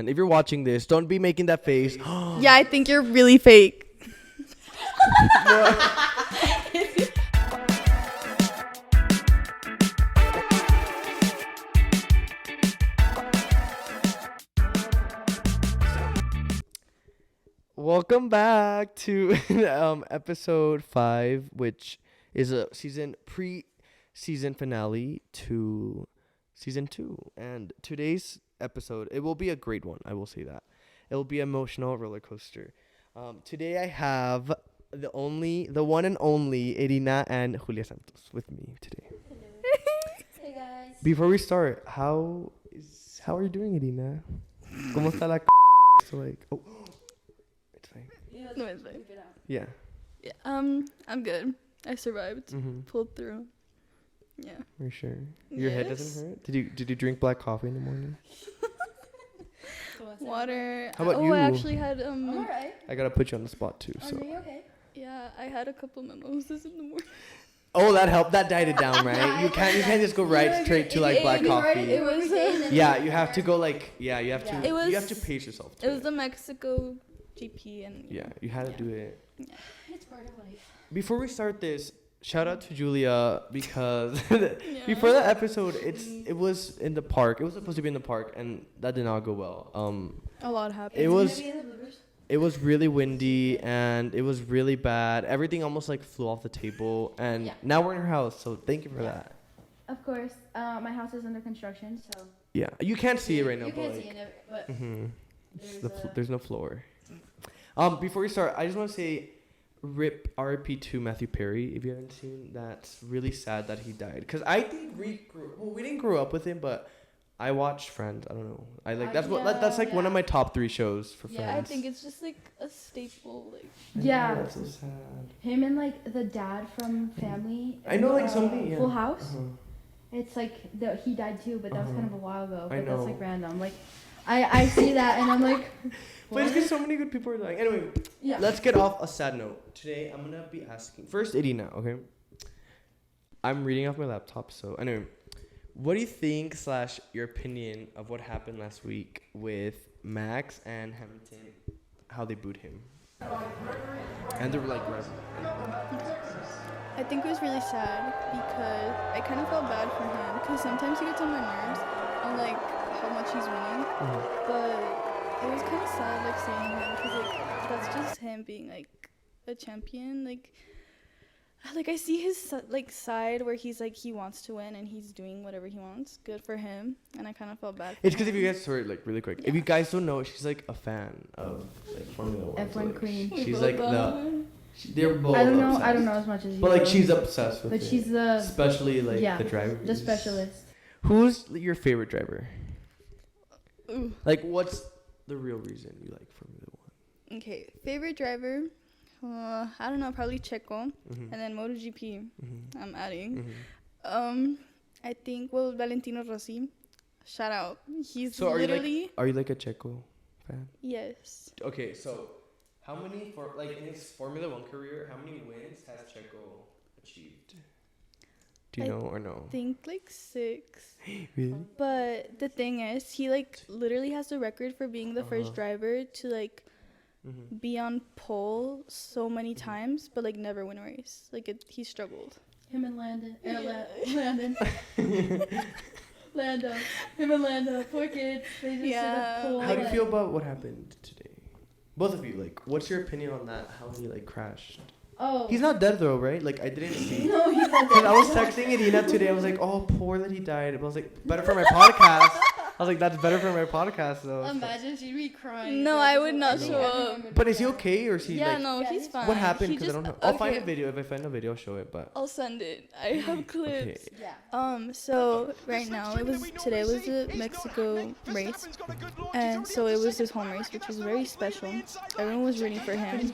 And if you're watching this, don't be making that face. Yeah, I think you're really fake. Welcome back to episode 5, which is a pre-season finale to season 2. And today's episode, it will be a great one. I will say that. It will be an emotional roller coaster. Today I have the one and only Irina and Julia Santos with me today. Hey guys. Before we start, how are you doing, Irina? ¿Cómo está la so like, oh, it's fine. No, it's fine. Yeah. Yeah, I'm good. I survived. Mm-hmm. Pulled through. Yeah. Are you sure? Your head doesn't hurt? Did you drink black coffee in the morning? Water. How about oh, you? I actually had I'm alright. I gotta put you on the spot too. So. Are you okay? Yeah, I had a couple mimosas in the morning. Oh, that helped. That died it down, right? You can't just go right straight to like black coffee. It was Yeah, you have to go like you have to It you have to was- pace yourself. It was the Mexico GP and Yeah, you had to do it. It's part of life. Before we start this, shout out to Julia because Yeah. before the episode, it was in the park. It was supposed to be in the park, and that did not go well. a lot happened. It was really windy and it was really bad. Everything almost like flew off the table, and Yeah. now we're in her house. So thank you for that. Of course. My house is under construction, so Yeah, you can't see it right now. you but can't like, see it, but Mm-hmm. There's no floor. Before we start, I just want to say, RIP RIP to Matthew Perry. If you haven't seen, that's really sad that he died. Cause I think we didn't grow up with him, but I watched Friends. I don't know. I like that's like one of my top 3 shows for Yeah, I Friends. I think it's just like a staple. Like I know, Yeah. that's so sad. him and like the dad from Family. I know, like, uh, somebody, yeah. Full House. Uh-huh. It's like he died too, but that was kind of a while ago. I But that's know. like random. Like, I see that and I'm like, But it's because so many good people are dying. Anyway, yeah. let's get off a sad note. Today, I'm gonna be asking first, Irina. Okay. I'm reading off my laptop, so anyway, what do you think / your opinion of what happened last week with Max and Hamilton? How they booed him, and they were like, I think it was really sad because I kind of felt bad for him because sometimes he gets on my nerves on like how much he's winning, but it was kind of sad like seeing him because like that's just him being like a champion. Like I see his like side where he's like he wants to win and he's doing whatever he wants. Good for him, and I kind of felt bad. It's because if you guys, sorry, like really quick, if you guys don't know, she's like a fan of like Formula 1. F1 so, like, queen. She's like they're both. I don't know obsessed. as much as you. But like do. she's obsessed with But it. she's the Especially like yeah, the driver. the specialist. Who's your favorite driver? Ooh. Like, what's the real reason you like Formula 1? Okay, favorite driver. I don't know, probably Checo, Mm-hmm. and then MotoGP. Mm-hmm. I'm adding. Mm-hmm. I think Valentino Rossi. Shout out. He's So literally are you like a Checo fan? yes. Okay, so how many in his Formula 1 career, how many wins has Checo achieved? Do you I know or no? Think like 6. Really? But the thing is, he like literally has the record for being the Uh-huh. first driver to like Mm-hmm. be on pole so many times, but like never win a race. Like he struggled. Him and Landon. Yeah. Landon. Lando. Him and Lando. Poor kids. They just Yeah. sit up How do you feel about what happened today? Both of you, like, what's your opinion on that? How he like crashed? Oh. He's not dead though, right? Like, I didn't see. No, he's not Because dead. I was texting Irina today. I was like, oh, poor that he died. But I was like, better for my podcast. I was like, that's better for my podcast though. so- Imagine she'd be crying. No, I would not I show know. up. But is he okay or is he Yeah, like? no, Yeah, he's he's fine. What happened? He Because I just- don't know. I'll find a okay. video. If I find a video, I'll show it. But I'll send it. I have clips. Yeah. So right now today was the Mexico race, and so it was his home race, which was very special. Everyone was rooting for him.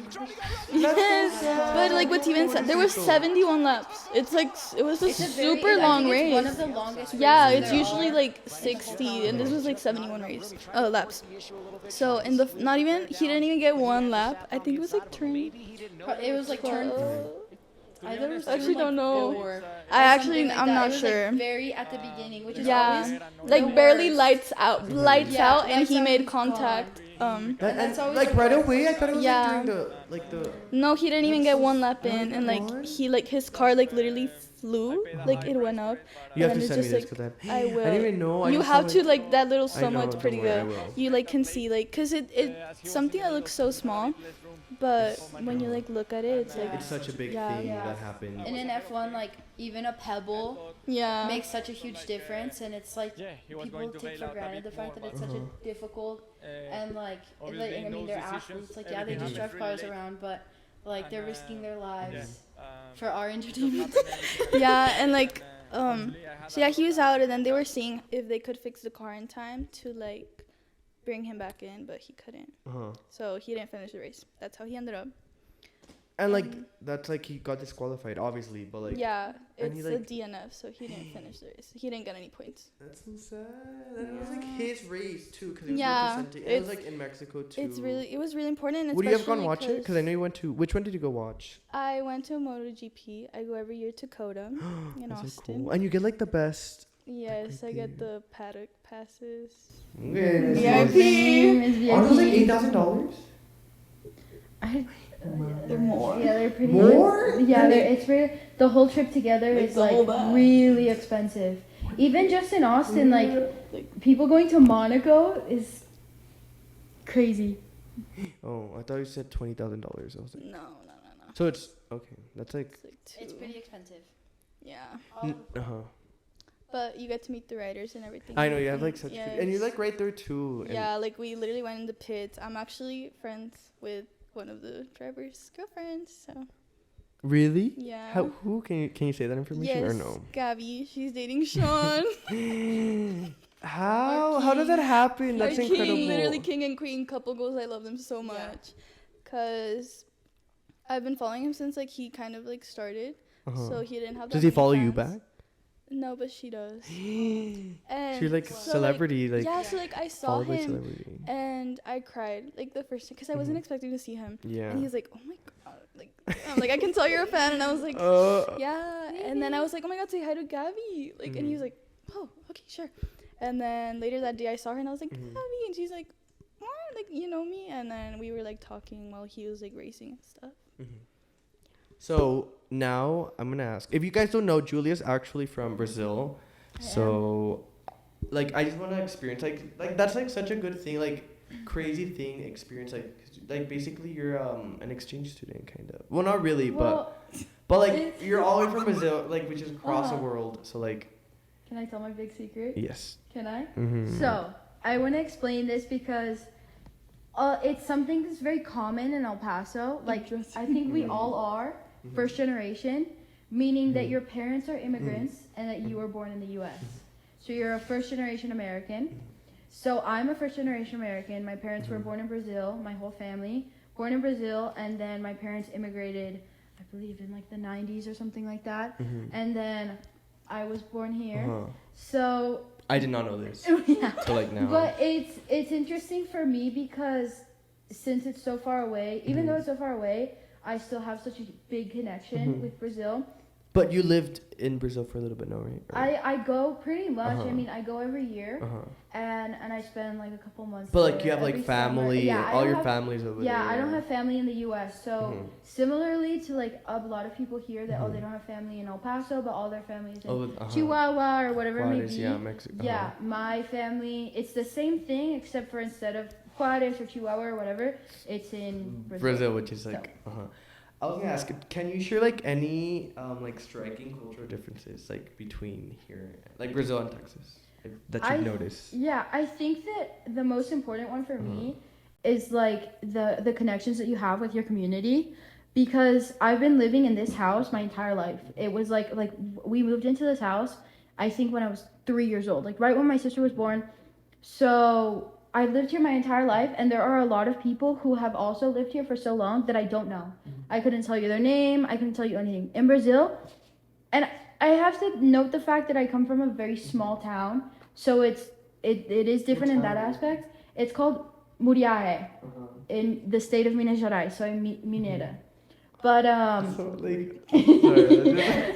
Yes, but like what Steven said, there was 71 laps. It's like it was a super long race. One of the longest. Yeah, races it's there usually are. like 60, and this was like 71 laps. So in the he didn't even get one lap. I think it was like turn It was like turn. I actually don't know. Or I actually, something like I'm that. not It was, sure. Like, very at the beginning, which is Yeah, always like the barely worst. lights out, Yeah, and lights he out made and contact. And that's always like the right worst. away, I thought it was Yeah. like during the No, he didn't even That's get so one lap s- in, and like what? he like his car like literally flew, like it went up. You have and to it's send me just this like because I will. I didn't even know. I You just have saw, to like that little I so know, much don't pretty worry, I good. will. You like can see like because it's something that looks so small, but when you like look at it, it's like It's such a big Yeah. thing Yeah. that happened. And in F1, like even a pebble yeah. makes such a huge difference, and it's like Yeah, he was people going to take bail for out a granted the bit fact more, that it's but- such a difficult and like, obviously I in mean those they're decisions, athletes, like yeah, they everything just drive happens really cars late. around, but like they're And, risking their lives um, for our entertainment. Yeah, and like usually I had so yeah, he was out, and then they were seeing if they could fix the car in time to like bring him back in, but he couldn't. Uh-huh. So he didn't finish the race. That's how he ended up. And like that's like he got disqualified, obviously, but like Yeah, and he, it's like- a DNF, so he didn't finish the race. He didn't get any points. that's so sad. And it was like his race too, because he was Yeah, representing. And it was it's- like in Mexico too. It was really important. Would you have gone especially watch it? Because I know you went to. Which one did you go watch? I went to MotoGP. I go every year to COTA in That's so Austin. cool. And you get like the best. Yes, I get there. the paddock passes. Okay. VIP. Aren't those like $8,000? They're more. Yeah, they're pretty. More? Yeah, it's really the whole trip together Like is the whole like bag. really expensive. Even just in Austin, like people going to Monaco is crazy. Oh, I thought you said $20,000. I was like, No. so it's okay. That's like. It's like two. It's pretty expensive. Yeah, Uh huh. but you get to meet the riders and everything. I know you have like such, Yes. and you're like right there too. And Yeah, like we literally went in the pits. I'm actually friends with one of the driver's girlfriends, so Really? yeah. How? Who can you say that information yes, or no? Gabby, she's dating Sean. How does that happen? That's Our incredible. king, literally king and queen couple goals. I love them so much, cause I've been following him since like he kind of like started, Uh-huh. so he didn't have. Does that he many follow you fans. back? No, but she does. She's And like so, celebrity, like yeah, so like I saw followed by him celebrity. and I cried like the first time because I wasn't Mhm. expecting to see him. Yeah. And he was like, "Oh my god!" Like, I'm like, "I can tell you're a fan," and I was like, Uh, "Yeah." And then I was like, "Oh my god, say hi to Gabby!" Like, and he was like, "Oh, okay, sure." And then later that day, I saw her and I was like, Mhm. "Gabby," and she's like, "What? Like, you know me?" And then we were like talking while he was like racing and stuff. So now I'm gonna ask. If you guys don't know, Julia's actually from Brazil. So, like, I just wanna experience like that's like such a good thing, like crazy thing experience, like basically you're an exchange student kind of. Well, not really, but like you're all the way from Brazil, like which is across the world. So like, Can I tell my big secret? yes. Can I? Mm-hmm. So I want to explain this because it's something that's very common in El Paso. Like I think we all are first generation, meaning that your parents are immigrants and that you were born in the U.S. So you're a first generation American. So I'm a first generation American. My parents were born in Brazil. My whole family born in Brazil, and then my parents immigrated, I believe, in like the 90s or something like that. And then I was born here. Uh-huh. So I did not know this. yeah. So like now. But it's interesting for me because since it's so far away, even though it's so far away, I still have such a big connection with Brazil. But you lived in Brazil for a little bit now, right? Or- I go pretty much. Uh-huh. I mean, I go every year, Uh-huh. and I spend like a couple months. But like there you have every like summer. family, Yeah, and I all don't your have- families over there. Yeah, I don't have family in the U.S. So Mhm. similarly to like a lot of people here that they don't have family in El Paso, but all their families in Oh, uh-huh. Chihuahua or whatever it may Juarez, be. yeah, Mexico. Yeah, my family, it's the same thing except for instead of Juarez or Chihuahua or whatever, it's in Brazil, which is like, I was gonna ask, can you share like any like striking cultural differences like between here, like Brazil and Texas, that you've noticed? Yeah, I think that the most important one for me is like the connections that you have with your community, because I've been living in this house my entire life. It was like we moved into this house, I think when I was 3 years old, like right when my sister was born. So I lived here my entire life, and there are a lot of people who have also lived here for so long that I don't know. I couldn't tell you their name. I couldn't tell you anything. In Brazil, and I have to note the fact that I come from a very small town, so it is different in that aspect. It's called Muriaé in the state of Minas Gerais, so I'm Mineira. But So, like, sorry,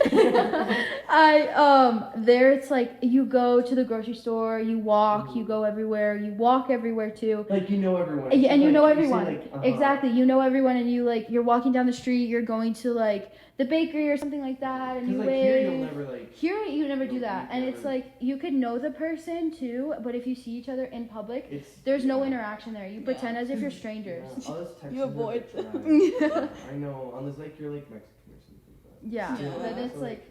there it's like you go to the grocery store, you walk, you go everywhere, you walk everywhere too. like you know everyone. Yeah, and you Like, know see, everyone. like, Exactly, you know everyone, and you like you're walking down the street, you're going to like the bakery or something like that, and 'Cause, you like, wave. here you'll never like. Here you never do You'll that, never- and it's like you could know the person too, but if you see each other in public, It's there's no yeah. interaction there. You pretend as if you're strangers. Yeah, I'll just text You them, avoid like, them. yeah, I know. Unless like you're like Mexican or something. But Yeah, Yeah. but it's So, like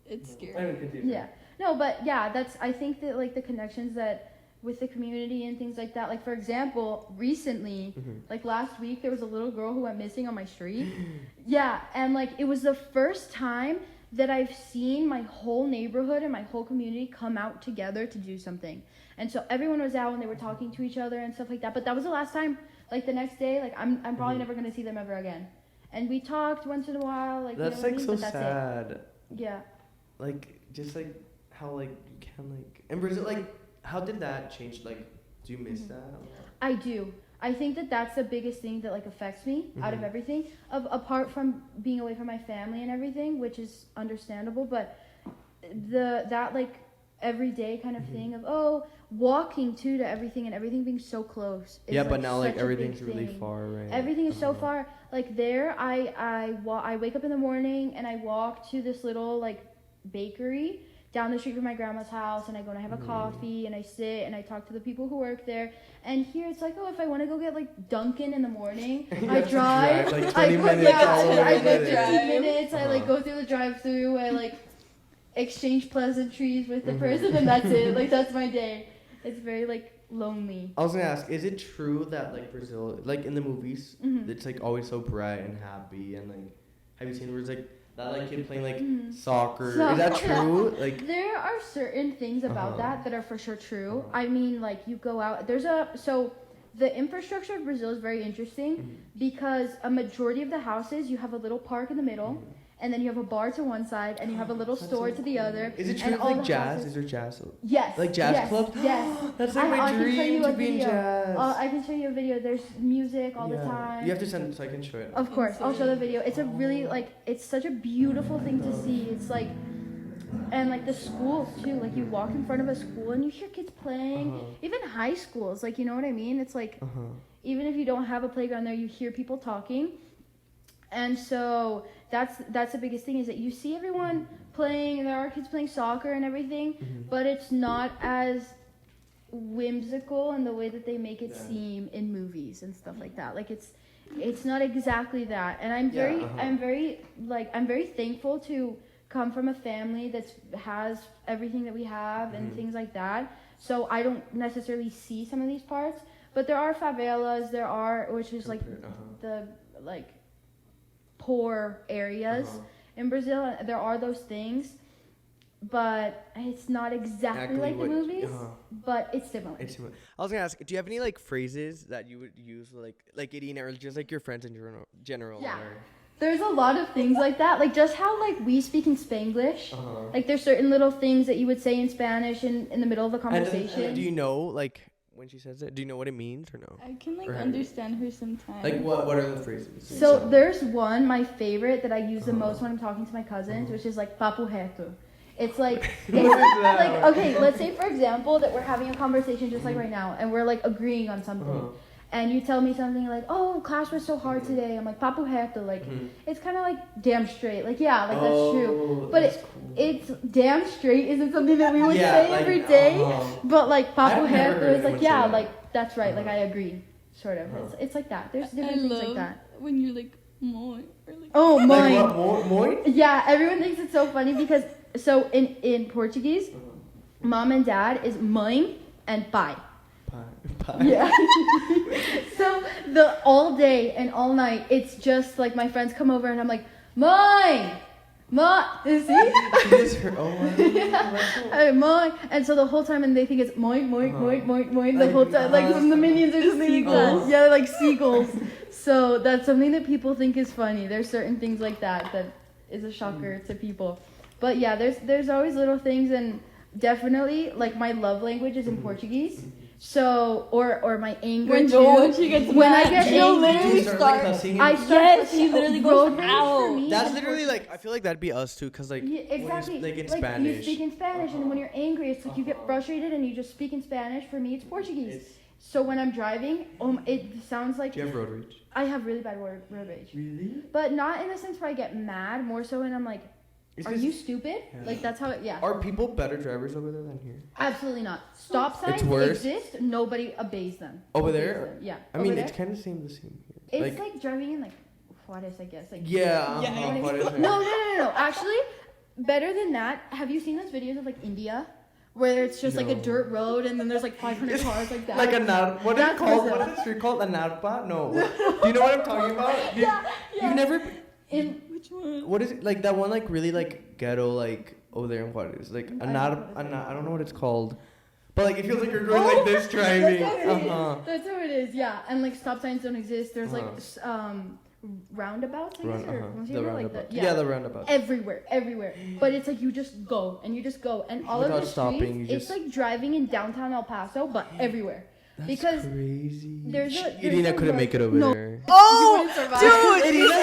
It's I scary. mean, continue. yeah, no, but yeah, that's I think that like the connections that with the community and things like that. Like for example, recently, Mhm. like last week, there was a little girl who went missing on my street. Yeah, and like it was the first time that I've seen my whole neighborhood and my whole community come out together to do something. And so everyone was out and they were talking to each other and stuff like that. But that was the last time. Like the next day, like I'm probably Mhm. never gonna see them ever again. And we talked once in a while, like That's you know what I like mean? so But that's sad. it. Yeah. Like just like how like you can like in Brazil like how did that change? Like do you miss Mhm. that? I do. I think that that's the biggest thing that like affects me out of Mhm. everything. Apart from being away from my family and everything, which is understandable, but that like everyday kind of Mhm. thing of walking to everything and everything being so close. Is, Yeah, but now like such a big everything's really thing. far, right? Everything is so Uh-huh. far. Like there, I wake up in the morning and I walk to this little like bakery down the street from my grandma's house, and I go and I have a Mhm. coffee and I sit and I talk to the people who work there. And here it's like, if I want to go get like Dunkin' in the morning, You I have to drive. like I 20 go, minutes yeah, all over I the go place. 15 minutes. I like Uh-huh. go through the drive-through. I like exchange pleasantries with the person, and that's it. Like that's my day. It's very like lonely. I was gonna ask, is it true that like Brazil, like in the movies, Mhm. it's like always so bright and happy and like, have you seen where it's like that like kid playing like Mhm. soccer? So- Is that true? Like, There are certain things about Uh-huh. that are for sure true. Uh-huh. I mean, like you go out. So the infrastructure of Brazil is very interesting Mhm. because a majority of the houses you have a little park in the middle, Mhm. and then you have a bar to one side, and you have a little That's store so to the cool. other. Is it and true all like the jazz? houses- Is there jazz? Yes. Like jazz yes, clubs? Yes. That's like I my can show you dream a to be in video. jazz. I can show you a video. There's music all the Yeah. time. You have to send it so I can show it. Of course, I'll show the video. It's a really like it's such a beautiful thing to see. It's like and like the schools too. Like you walk in front of a school and you hear kids playing. Uh-huh. Even high schools, like you know what I mean? It's like Uh-huh. even if you don't have a playground there, you hear people talking. And so that's the biggest thing is that you see everyone playing. There are kids playing soccer and everything, Mhm. but it's not as whimsical in the way that they make it Yeah. seem in movies and stuff like that. Like it's not exactly that. And I'm Yeah, very uh-huh. I'm very thankful to come from a family that has everything that we have and Mhm. things like that. So I don't necessarily see some of these parts, but there are favelas, which is like Uh-huh. the like poor areas Uh-huh. in Brazil. There are those things, but it's not exactly like the what- movies, uh-huh. but it's similar. It's similar. I was gonna ask, do you have any like phrases that you would use like Irina or just like your friends in general? Yeah. Or, There's a lot of things like that, like just how like we speak in Spanglish. uh-huh. Like there's certain little things that you would say in Spanish in the middle of a And conversation. do you know like when she says it? Do you know what it means or no? I can like Or have- understand her sometimes. Like what are the phrases? So there's one, my favorite, that I use the Uh-huh. most when I'm talking to my cousins, which is like papo reto. It's like, What is that? like okay, let's say for example that we're having a conversation just like right now, and we're like agreeing on something, Uh-huh. and you tell me something like, oh, class was so hard today. I'm like papo reto, like Mhm. it's kind of like damn straight, like yeah, like that's true. Oh, But that's cool. It's damn straight isn't something that we would Yeah, say like, every day, uh-huh. but like papo I've never reto heard is like anyone say yeah, that. like that's right, like Uh-huh. I agree, sort of. Uh-huh. It's like that. There's I different things love like that. when you're like moi or like. Oh, Like mine. what? Moi? Yeah, everyone thinks it's so funny because so in Portuguese, mom and dad is mãe and pai. Pie. Yeah. So the all day and all night, it's just like my friends come over and I'm like, mãe, is he? She is her own. Hey, mãe. And so the whole time, and they think it's moink, moink, Uh-huh. moink, moink, moink the Like, whole time. Like uh-huh. the minions are just thinking that. Seagulls. Yeah, like seagulls. So that's something that people think is funny. There's certain things like that is a shocker to people. But yeah, there's always little things, and definitely like my love language is in Portuguese. So or my anger When too. when she gets When mad, I get she'll angry, literally start, start. like, cussing. I start Yes, cussing. she literally Road goes rage out. for me That's is literally torture. like I feel like that'd be us too, cause like Yeah, when you exactly. like in You Spanish. speak in Spanish, and when you're angry, it's like you get frustrated and you just speak in Spanish. For me, it's Portuguese. So when I'm driving, it sounds like Do you have road rage? I have really bad road rage. Really? But not in the sense where I get mad, more so when I'm like, are you stupid? Yeah. Like that's how it, yeah. Are people better drivers over there than here? Absolutely not. Stop signs It's worse? exist, nobody obeys them. Over Obeys there? them. Yeah. I mean, Over it's there, kind of the same here. it's like driving in like Juarez, I guess. Like Yeah. Yeah, uh-huh, yeah. what is it? No. Actually, better than that. Have you seen those videos of like India, where it's just like a No. dirt road and then there's like 500 cars like that? Like a nar. What is it That's called? Brazil. What is the street called? A narpa? No. Do you know what I'm talking about? You've never. In Which one? What is it like that one? Like really like ghetto like over there in Juarez. Like a I nar. don't know what it's I don't know what it's called. But like it feels like you're going like this driving. That's how it is. Uh-huh. That's how it is. Yeah, and like stop signs don't exist. There's like Uh-huh. roundabouts. I guess, or Uh-huh. ¿cómo se The llama? Like roundabout. the- Yeah, the roundabout. everywhere. But it's like you just go and you just go, and all Without of the stopping, streets, you it's just- like driving in downtown El Paso, but everywhere. That's Because crazy. there's Irina a couldn't make it over no. there. Oh, Dude,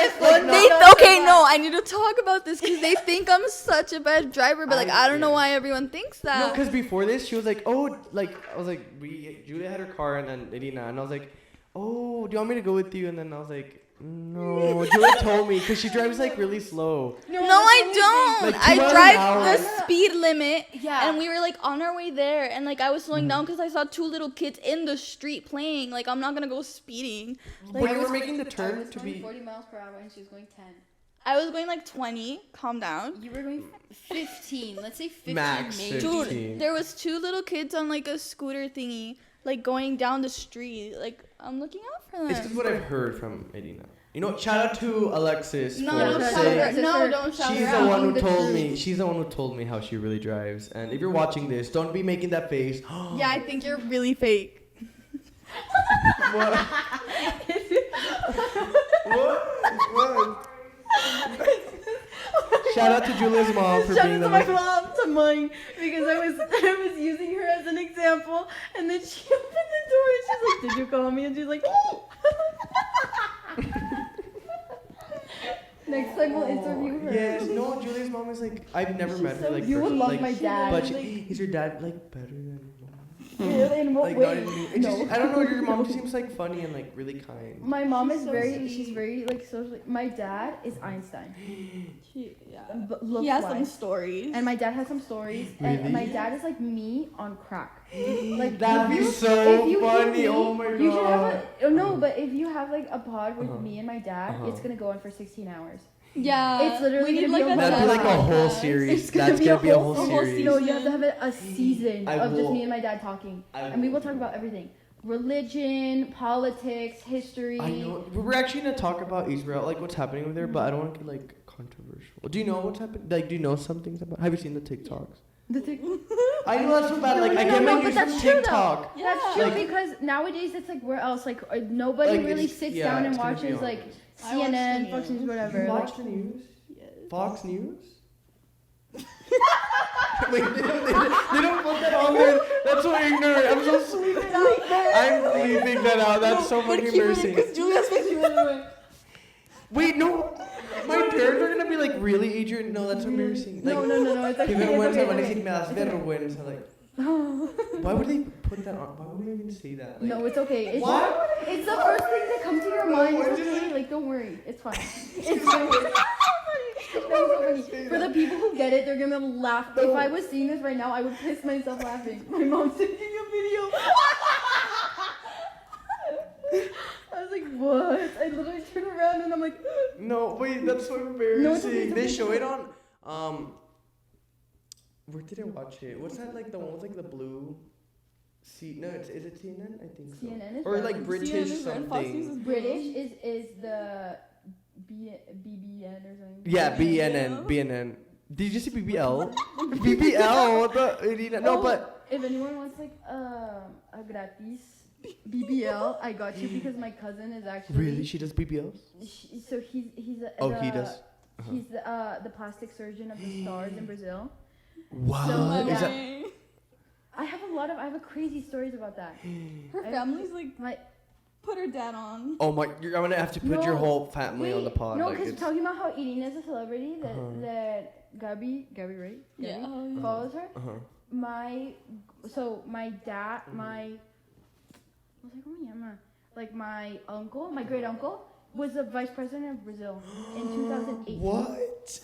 okay, no, I need to talk about this because they think I'm such a bad driver, but like I don't know why everyone thinks No, that. because before this, she was like, oh, like, I was like, Julia had her car and then Irina, and I was like, oh, do you want me to go with you? And then I was like, no. Julia told me, because she drives like really slow. No, I don't. Like 2 I miles an drive hour. the speed limit. Yeah. And we were like on our way there, and like I was slowing Mm-hmm. down because I saw 2 little kids in the street playing. Like I'm not gonna go speeding. But you were making the turn to be. 40 miles per hour and she was going 10. I was going like 20. Calm down. You were going 15. Let's say 15 Max maybe. 15. Dude, there was 2 little kids on like a scooter thingy, like going down the street. Like I'm looking out for It's just them. what I've heard from Irina. You know, shout out to Alexis No, for don't shout saying. her. No, don't shout She's her the out. one who The told truth. me. She's the one who told me how she really drives. And if you're watching this, don't be making that face. Yeah, I think you're really fake. What? What? Shout out to Julia's mom for Shout being out the to my most. mom, to mine, because I was using her as an example, and then she opened the door and she's like, "Did you call me?" And she's like, Next time we'll interview her. Yes, no, Julia's mom is like, I've never met her like You would person- love like, my dad. But is your dad like better than In what like way? not in it's No. just, I don't know, your mom just seems like funny and like really kind. My mom is So very. sweet. She's very like socially. My dad is Einstein. Yeah. But He has look some why. stories. And my dad has some stories. Really? And my dad is like me on crack. Like That'd if be you- so if you hear funny. me, Oh my You should have god. a no, but if you have like a pod with Uh-huh. me and my dad, Uh-huh. it's gonna go on for 16 hours. Yeah. It's literally we need gonna be like a a That'd be like a podcast. whole series. It's gonna That's be gonna a be a whole- whole a whole series. No, you have to have a season I of just will- me and my dad talking, I and we will will. talk about everything: religion, politics, history. I know. We're actually gonna talk about Israel, like what's happening over there, but I don't want to get like controversial. Do you know what's happening? Like, do you know some things about? Have you seen the TikToks? The tic- I know that's so bad. Like, I No, get no, my but news that's from true, though. TikTok. That's true Like- because nowadays it's like where else? Like nobody Like, really it's- sits yeah, down and it's gonna be watches on like this. I watch the CNN, Fox news. News, whatever. You Like, watch the news? Yes. Fox News? Wait, they don't put that on there. That's so ignorant. I'm so sweet. I'm leaving that out. That's so fucking embarrassing. Julia's face was Wait, no. My parents are gonna be like, really, Adrian? No, that's so embarrassing. Like, no, it's okay. que It's vergüenza, okay, van a it's decir, okay. me das vergüenza. Like, why would they put that on? Why would they even say that? Like, No, it's okay. It's, What? it's the first thing that comes to your mind. what It's is okay. Like, don't worry. It's fine. It's fine. That was so funny. For the people who get it, they're gonna laugh. If I was seeing this right now, I would piss myself laughing. My mom's taking a video. I was like, what? I literally turn around and I'm like, No, wait, that's so embarrassing. No, it's okay, it's They okay. show it on, where did I watch it? What's that, like, the one with, like, the blue? No, is it CNN? I think so. CNN is Or, red. like, British something. British is the BBN or something. Yeah, BNN. Did you say BBL? BBL, what the? Irina? No, Oh, but. if anyone wants like a gratis BBL, I got you because my cousin is actually Really? She does BBLs? So he's Oh, he does? Uh-huh. He's the plastic surgeon of the stars in Brazil. Wow. So, Is yeah. that. I have a I have a crazy stories about that. Her I- family's like My put her dad on. Oh my! I'm gonna have to put your No, whole family on the pod. No, like, because it's- talking about how Irina is a celebrity that Uh-huh. that Gabby, right? Yeah. Gabby follows her. Uh-huh. My dad, like my uncle, my great uncle, was the vice president of Brazil in 2008. What?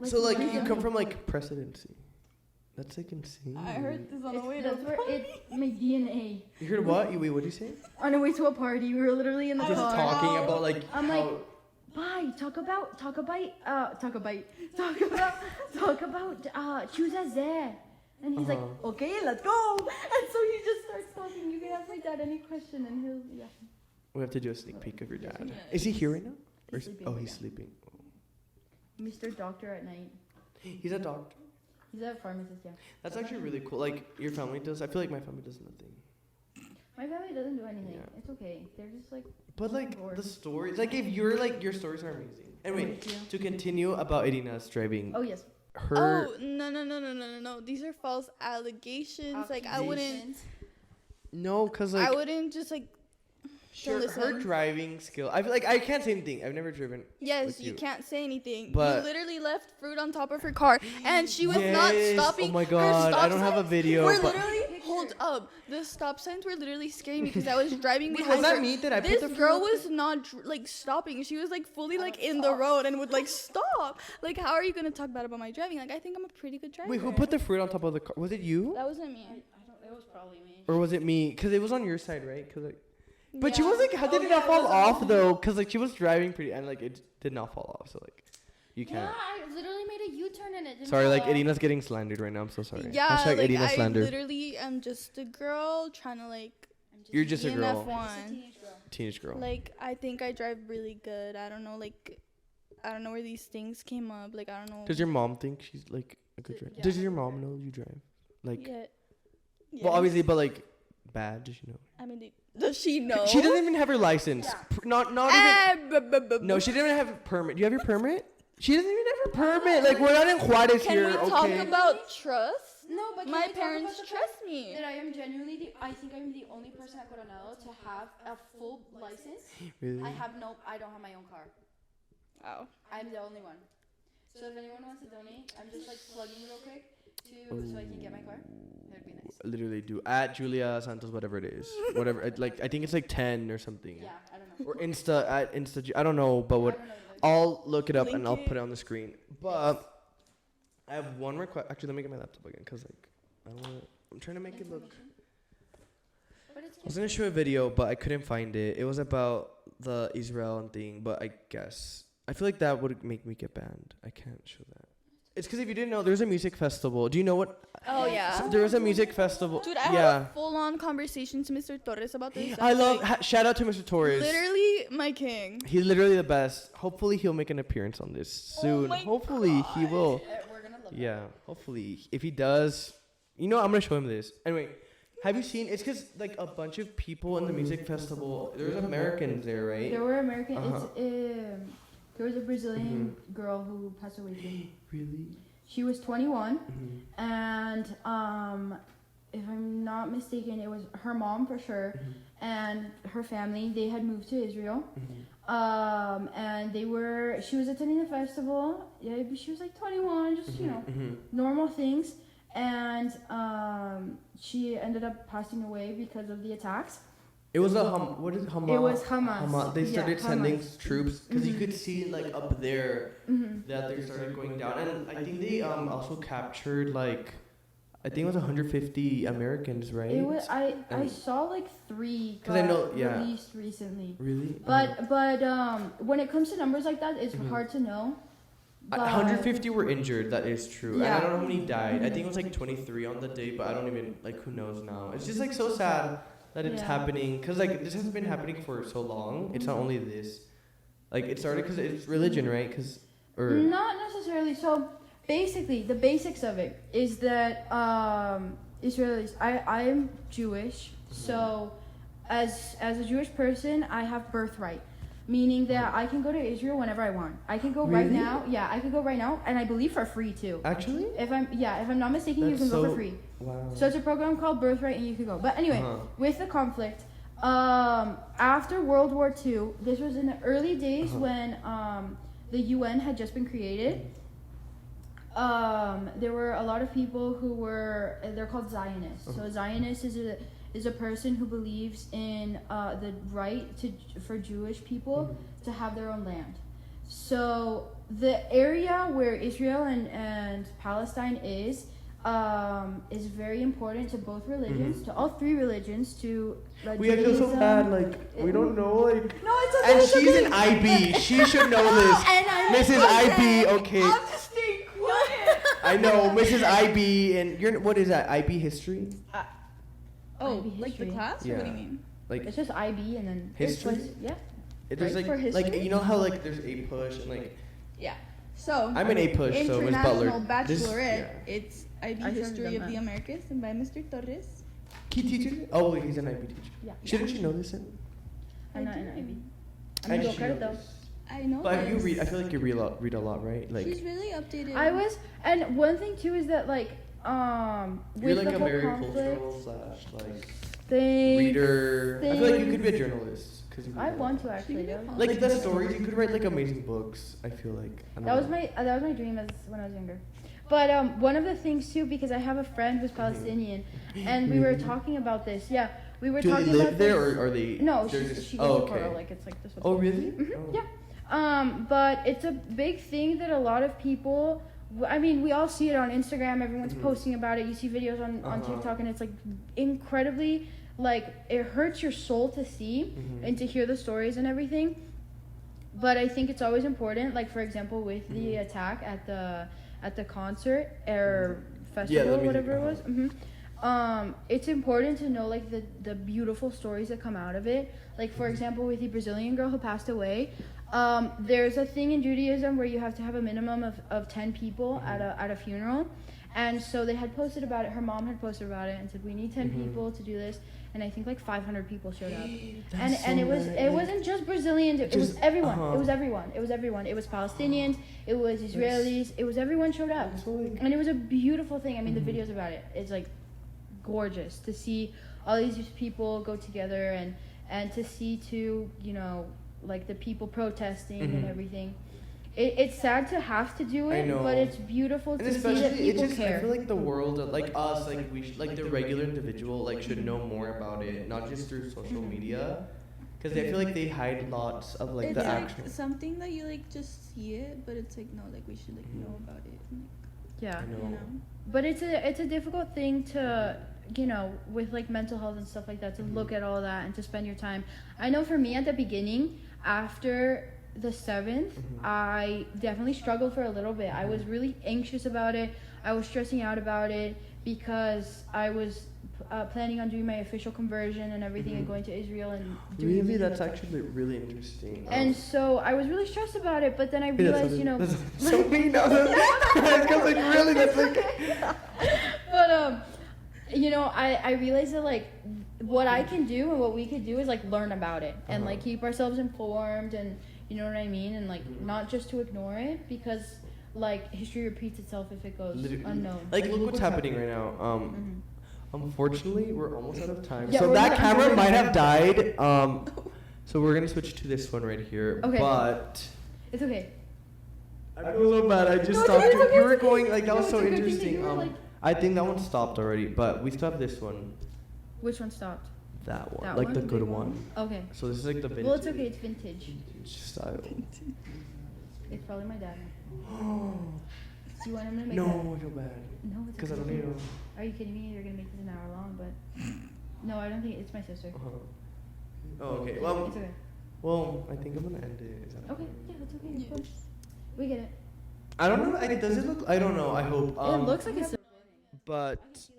So like you come from like presidency. That's like insane. I heard this on the way to That's a where party. it's my DNA. You heard what? Wait, what did you say? On the way to a party, we were literally in the Just car. talking about like. I'm like, how- bye. Talk about choose a Z. And he's like, okay, let's go. And so he just starts talking. You can ask my dad any question, and he'll We have to do a sneak peek of your dad. Is he here right now? Or He's is- sleeping oh, right he's now. sleeping. Mr. Doctor at night. He's a doctor. He's a pharmacist, yeah. That's actually really cool. Like your family does. I feel like my family does nothing. My family doesn't do anything. Yeah. It's okay. They're just like. But like bored. the stories, like if you're like your stories are amazing. Anyway, Thank you. to continue about Irina's driving, Oh yes. her Oh no! These are false allegations. Like I wouldn't. no, cause I like wouldn't just like. her listen. driving skill. I feel like I can't say anything. I've never driven. Yes, with you you. can't say anything. But- you literally left fruit on top of her car, and she was not Yes. stopping. Oh my Her God, I stop don't have a signs video, Were but- literally hold up. The stop signs were literally scaring me because I was driving Wait, behind was that her. me? Did I put This the fruit girl on was not like stopping. She was like fully like in the road and would like stop. Like, how are you gonna talk bad about my driving? Like, I think I'm a pretty good driver. Wait, who put the fruit on top of the car? Was it you? That wasn't me. It was probably me. Or was it me? Cause it was on your side, right? Cause like, but she Yeah. was like, how did it not fall off though? Cause like she was driving pretty, and like it did not fall off. So like, you Yeah, can't. I literally made a U-turn and it didn't Sorry, fall like off. Irina's getting slandered right now. I'm so sorry. Yeah, Hashtag like Irina I slander. literally am just a girl trying to like You're just a be an girl, F1. teenage girl. Like, I think I drive really good. I don't know, like, I don't know where these things came up. Like, I don't know. Does your mom think she's like a good driver? Yeah. Does your mom know you drive? Like, Yeah. well, obviously, but like, bad. Does she know? I mean, does she know? She doesn't even have her license. Not even. No, she didn't even have a permit. Do you have your permit? She doesn't even have her permit. Like, we're not in Juarez Can here, we okay? talk about trust? No, but can My we talk parents about the trust fact me. that I am genuinely I think I'm the only person at Coronado to have a full license. Really? I don't have my own car. Oh. I'm the only one. So if anyone wants to donate, I'm just like plugging real quick so I can get my car. That would be nice. Literally do at Julia Santos, whatever it is, whatever. Like, I think it's like 10 or something. Yeah, I don't know. Or Insta at Insta. I don't know, but what? I don't know either. I'll look it up and Link I'll it. put it on the screen. But I have one request. Actually, let me get my laptop again, cause like I don't wanna, I'm trying to make it look. But it's I was gonna show a video, but I couldn't find it. It was about the Israel thing, but I guess I feel like that would make me get banned. I can't show that. It's because if you didn't know, there's a music festival. Do you know what? Oh, yeah. So there was a music festival. Dude, I had yeah. a full-on conversation to Mr. Torres about this. I love. Like, Shout out to Mr. Torres. literally my king. He's literally the best. Hopefully he'll make an appearance on this soon. my Hopefully he will. We're gonna love Yeah, hopefully. If he does, I'm gonna show him this. Anyway, have you seen? It's because like a bunch of people in the music festival. There's Americans there, right? There were American. Uh-huh. There was a Brazilian girl who passed away too. Really? She was 21, Mm-hmm. and if I'm not mistaken, it was her mom for sure, and her family. They had moved to Israel, and she was attending the festival. Yeah, but she was like 21, just normal things, and she ended up passing away because of the attacks. It was what is Hamas? It was Hamas. They Yeah, started sending Hamas. troops because you could see like up there that they started going down, and I think they also captured like I think it was 150 Americans, right? It was I And- saw like 3 'Cause I know- yeah. released recently. Really? But when it comes to numbers like that, it's hard to know. But 150 were injured. That is true. And I Yeah. don't know how many died. I think it was like 23 on the day, but I don't even like who knows now. It's just like so sad that it's Yeah. happening because like this has been happening for so long. It's not only this. Like it started because it's religion, right? Or Not necessarily. So basically, the basics of it is that Israelis. I am Jewish, so as a Jewish person, I have birthright. meaning that I can go to Israel whenever I want. I can go right Really? now. Yeah, I can go right now, and I believe for free too. Actually? If I'm not mistaken, you That's can go so- for free. Wow. So it's a program called Birthright, and you can go. But anyway, Uh-huh. with the conflict, after World War II, this was in the early days Uh-huh. when the UN had just been created. There were a lot of people who were they're called Zionists. So a Zionist is a person who believes in the right for Jewish people to have their own land. So the area where Israel and Palestine is very important to both religions, to all three religions. To We I feel so Judaism. bad. Like we don't know. Like. No, it's okay. And it's she's okay. an IB. She should know this. And I'm Mrs. IB. Okay. I'm just staying quiet. I know, Mrs. IB, and you're what is that? IB history? Oh, IB like the history. class? Or what do you Yeah. mean? Like It's just IB and then History? Yeah. there's Right, like for like history? you know how like there's A push and like Yeah. So, I'm an A push, so Miss Butler. International Bachelorette. Yeah. It's IB I should've History done of that. the Americas and by Mr. Torres. He teaches. Oh, wait, he's an IB teacher. Yeah. Shouldn't you know this? I'm not an IB. I I'm should go credit know though. this. I know. But you this. read. I feel like you read a lot, right? Like She's really updated. I was, and one thing too is that like you're with like the a whole very conflict cultural slash like thing. reader. I feel like you could be a Thanks. journalist because I want to actually. She Though. can like the stories. You could write like amazing books. I feel like I don't That was know. my dream as when I was younger. But one of the things too, because I have a friend who's Palestinian, and we were talking about this. Yeah, we were Do they talking live about there this. or are they? No, they're she just- goes oh, to okay. Coro, like it's like this. Oh really? Mhm, Oh. yeah. But it's a big thing that a lot of people. I mean, we all see it on Instagram. Everyone's Mhm. posting about it. You see videos on Uh-huh. TikTok, and it's like incredibly, like it hurts your soul to see Mhm. and to hear the stories and everything. But I think it's always important. Like for example, with the Mhm. attack at the concert or festival, music, whatever it was. uh-huh. It's important to know like the beautiful stories that come out of it. Like for example, with the Brazilian girl who passed away, there's a thing in Judaism where you have to have a minimum of 10 people at a funeral, and so they had posted about it. Her mom had posted about it and said we need 10 Mhm. people to do this, and I think like 500 people showed up. That's And so it nice. wasn't just Brazilians. It was Just- everyone. uh-huh. It was everyone. It was everyone. It was Palestinians. It was Israelis. It was everyone showed up. That's so, like- And it was a beautiful thing. I mean, Mhm. the videos about it, it's like gorgeous to see all these people go together and to see too, you know, like the people protesting and Mhm. everything. It's sad to have to do I it, know. but it's beautiful And to see that especially, it people just care. I feel like the world, like us, like we, like the regular individual, like should know more about it, not just through social media, because I feel like they hide lots of like it's the like actual. something that you like just see it, but it's like no, like we should like Mhm. know about it. And, Yeah. I like, know. you know. But it's a difficult thing to, you know, with like mental health and stuff like that, to look at all that and to spend your time. I know for me at the beginning, after the 7th, I definitely struggled for a little bit. I was really anxious about it. I was stressing out about it because I was planning on doing my official conversion and everything and going to Israel and doing Really, everything. that's actually really interesting. And so I was really stressed about it, but then I Hey, that's realized, you know, that's so mean now. Because like really, that's like. but you know, I realized that like what I can do and what we could do is like learn about it and like keep ourselves informed, and you know what I mean, and like not just to ignore it, because like history repeats itself if it goes Literally. unknown. Like look what's happening right now. Mhm. Unfortunately, we're almost out of time. Yeah, So we're that not- camera might have died. So we're gonna switch to this one right here. Okay. But It's okay. I feel so bad. I just No, it's stopped. okay, it's okay, We were it's okay. going like that No, was it's so a good thing that interesting. you were, like- I think that one stopped already, but we still have this one. Which one stopped? That one, That like one? the The good big one. Okay. So this is like the vintage. Well, it's okay. It's vintage. Style. It's probably my dad. Do you want him to make No, that? I feel bad. No, it's Because I okay. don't need them. Are you kidding me? You're gonna make this an hour long, but no, I don't think it's my sister. Oh, okay. Well, It's okay. well, I think I'm gonna end it. Is that Okay, yeah, it's okay. It's fine. We get it. I don't know. Does it look? I don't know. I hope. It looks like it's. But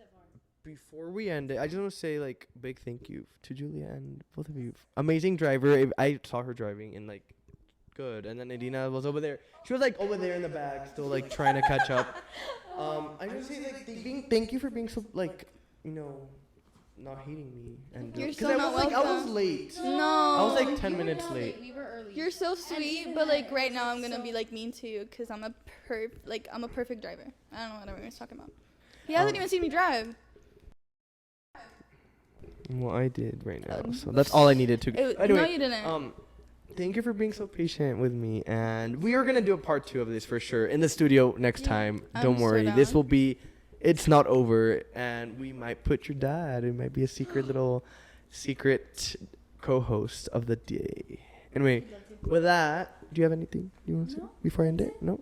before we end it, I just want to say like big thank you to Julia and both of you. Amazing driver. I saw her driving and like good. And then Adina was over there. She was like over there in the back, still like trying to catch up. I just say like thank you for being so like not hating me and You're because so I not was like I was welcome. late. No. I was like 10 You were minutes not late. We were early. You're so sweet, but like right now I'm gonna be like mean to you because I'm a perfect driver. I don't know what everyone's talking about. He hasn't even seen me drive. Well, I did right now, so that's all I needed to. No, Anyway, you didn't. thank you for being so patient with me, and we are gonna do a part 2 of this for sure in the studio next Yeah, time. I'm Don't so worry, down. this will be. It's not over, and we might put your dad. It might be a secret co-host of the day. Anyway, with that, do you have anything you want to say before I end it? No.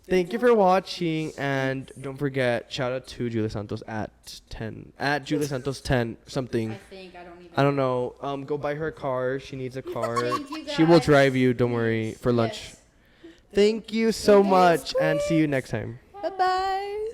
Thank you for watching, and don't forget, shout out to Julia Santos at Julia Santos 10 something. I don't know. Go buy her a car. She needs a car. Thank you, She will guys. drive you. Don't worry for lunch. Yes. Thank you so much, and see you next time. Bye bye.